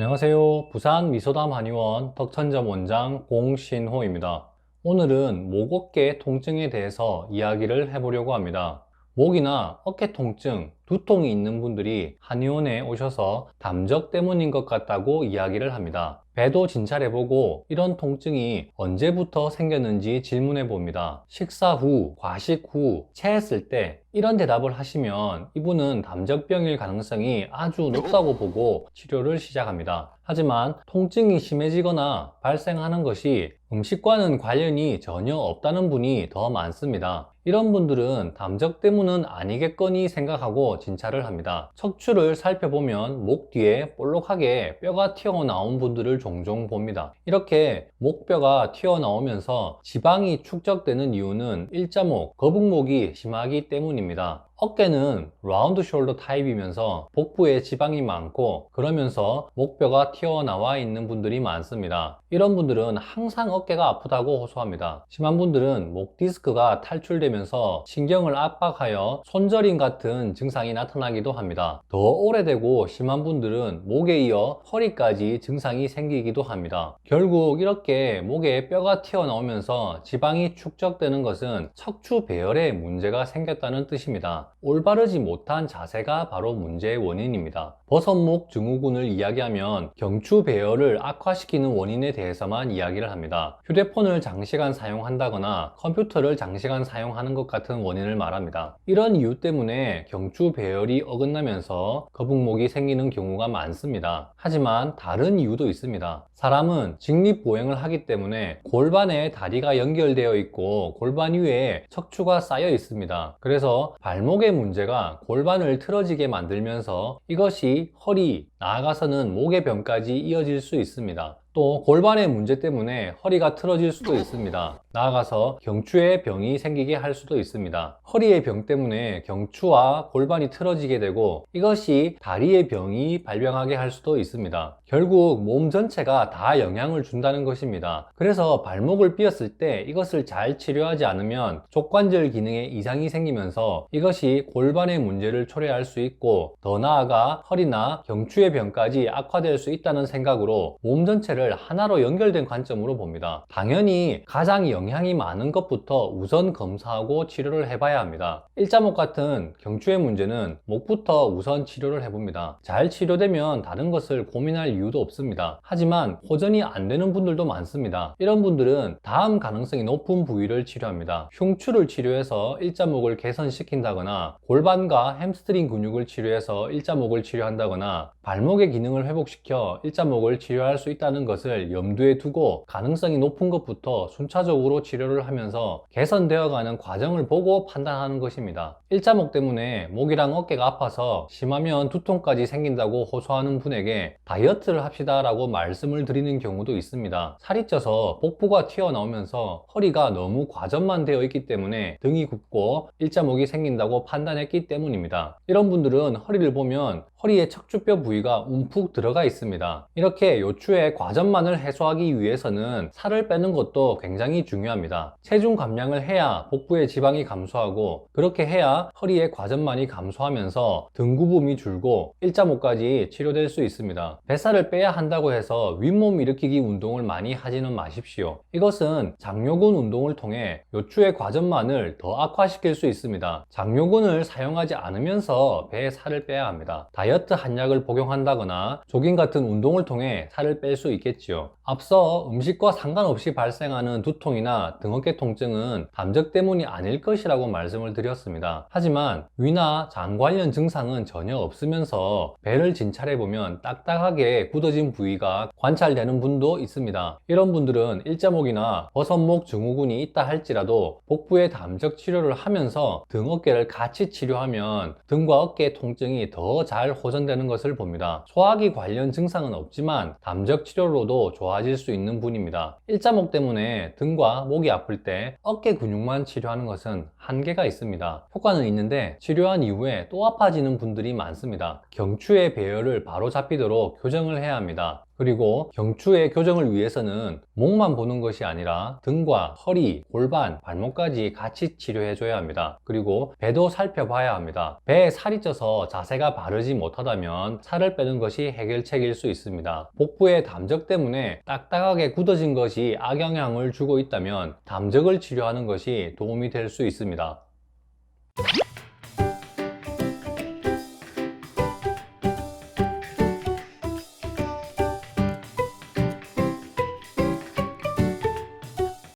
안녕하세요. 부산 미소담 한의원 덕천점 원장 공신호입니다. 오늘은 목 어깨 통증에 대해서 이야기를 해보려고 합니다. 목이나 어깨 통증, 두통이 있는 분들이 한의원에 오셔서 담적 때문인 것 같다고 이야기를 합니다. 배도 진찰해보고 이런 통증이 언제부터 생겼는지 질문해 봅니다. 식사 후, 과식 후, 체했을 때 이런 대답을 하시면 이분은 담적병일 가능성이 아주 높다고 보고 치료를 시작합니다. 하지만 통증이 심해지거나 발생하는 것이 음식과는 관련이 전혀 없다는 분이 더 많습니다. 이런 분들은 담적 때문은 아니겠거니 생각하고 진찰을 합니다. 척추를 살펴보면 목 뒤에 볼록하게 뼈가 튀어나온 분들을 종종 봅니다. 이렇게 목뼈가 튀어나오면서 지방이 축적되는 이유는 일자목, 거북목이 심하기 때문입니다. 어깨는 라운드 숄더 타입이면서 복부에 지방이 많고 그러면서 목뼈가 튀어나와 있는 분들이 많습니다. 이런 분들은 항상 어깨가 아프다고 호소합니다. 심한 분들은 목 디스크가 탈출되면서 신경을 압박하여 손저림 같은 증상이 나타나기도 합니다. 더 오래되고 심한 분들은 목에 이어 허리까지 증상이 생기기도 합니다. 결국 이렇게 목에 뼈가 튀어나오면서 지방이 축적되는 것은 척추 배열에 문제가 생겼다는 뜻입니다. 올바르지 못한 자세가 바로 문제의 원인입니다. 버섯목 증후군을 이야기하면 경추 배열을 악화시키는 원인에 대해서만 이야기를 합니다. 휴대폰을 장시간 사용한다거나 컴퓨터를 장시간 사용하는 것 같은 원인을 말합니다. 이런 이유 때문에 경추 배열이 어긋나면서 거북목이 생기는 경우가 많습니다. 하지만 다른 이유도 있습니다. 사람은 직립보행을 하기 때문에 골반에 다리가 연결되어 있고 골반 위에 척추가 쌓여 있습니다. 그래서 발목의 문제가 골반을 틀어지게 만들면서 이것이 허리, 나아가서는 목의 병까지 이어질 수 있습니다. 또 골반의 문제 때문에 허리가 틀어질 수도 있습니다. 나아가서 경추에 병이 생기게 할 수도 있습니다. 허리의 병 때문에 경추와 골반이 틀어지게 되고 이것이 다리의 병이 발병하게 할 수도 있습니다. 결국 몸 전체가 다 영향을 준다는 것입니다. 그래서 발목을 삐었을 때 이것을 잘 치료하지 않으면 족관절 기능에 이상이 생기면서 이것이 골반의 문제를 초래할 수 있고 더 나아가 허리나 경추의 병까지 악화될 수 있다는 생각으로 몸 전체를 하나로 연결된 관점으로 봅니다. 당연히 가장 영향이 많은 것부터 우선 검사하고 치료를 해봐야 합니다. 일자목 같은 경추의 문제는 목부터 우선 치료를 해봅니다. 잘 치료되면 다른 것을 고민할 이유도 없습니다. 하지만 호전이 안 되는 분들도 많습니다. 이런 분들은 다음 가능성이 높은 부위를 치료합니다. 흉추를 치료해서 일자목을 개선시킨다거나 골반과 햄스트링 근육을 치료해서 일자목을 치료한다거나 발목의 기능을 회복시켜 일자목을 치료할 수 있다는 것을 염두에 두고 가능성이 높은 것부터 순차적으로 치료를 하면서 개선되어 가는 과정을 보고 판단하는 것입니다. 일자목 때문에 목이랑 어깨가 아파서 심하면 두통까지 생긴다고 호소하는 분에게 다이어트를 합시다 라고 말씀을 드리는 경우도 있습니다. 살이 쪄서 복부가 튀어나오면서 허리가 너무 과전만 되어 있기 때문에 등이 굽고 일자목이 생긴다고 판단했기 때문입니다. 이런 분들은 허리를 보면 허리의 척추뼈 부위가 움푹 들어가 있습니다. 이렇게 요추의 과전만을 해소하기 위해서는 살을 빼는 것도 굉장히 중요합니다. 체중 감량을 해야 복부의 지방이 감소하고 그렇게 해야 허리의 과전만이 감소하면서 등 굽음이 줄고 일자목까지 치료될 수 있습니다. 뱃살을 빼야 한다고 해서 윗몸 일으키기 운동을 많이 하지는 마십시오. 이것은 장요근 운동을 통해 요추의 과전만을 더 악화시킬 수 있습니다. 장요근을 사용하지 않으면서 배에 살을 빼야 합니다. 다이어트 한약을 복용한다거나 조깅 같은 운동을 통해 살을 뺄 수 있겠지요. 앞서 음식과 상관없이 발생하는 두통이나 등 어깨 통증은 담적 때문이 아닐 것이라고 말씀을 드렸습니다. 하지만 위나 장 관련 증상은 전혀 없으면서 배를 진찰해보면 딱딱하게 굳어진 부위가 관찰되는 분도 있습니다. 이런 분들은 일자목이나 버섯목 증후군이 있다 할지라도 복부의 담적 치료를 하면서 등 어깨를 같이 치료하면 등과 어깨 통증이 더 잘 호전되는 것을 봅니다. 소화기 관련 증상은 없지만 담적 치료로도 좋아질 수 있는 분입니다. 일자목 때문에 등과 목이 아플 때 어깨 근육만 치료하는 것은 한계가 있습니다. 효과는 있는데 치료한 이후에 또 아파지는 분들이 많습니다. 경추의 배열을 바로 잡히도록 교정을 해야 합니다. 그리고 경추의 교정을 위해서는 목만 보는 것이 아니라 등과 허리, 골반, 발목까지 같이 치료해 줘야 합니다. 그리고 배도 살펴봐야 합니다. 배에 살이 쪄서 자세가 바르지 못하다면 살을 빼는 것이 해결책일 수 있습니다. 복부의 담적 때문에 딱딱하게 굳어진 것이 악영향을 주고 있다면 담적을 치료하는 것이 도움이 될 수 있습니다.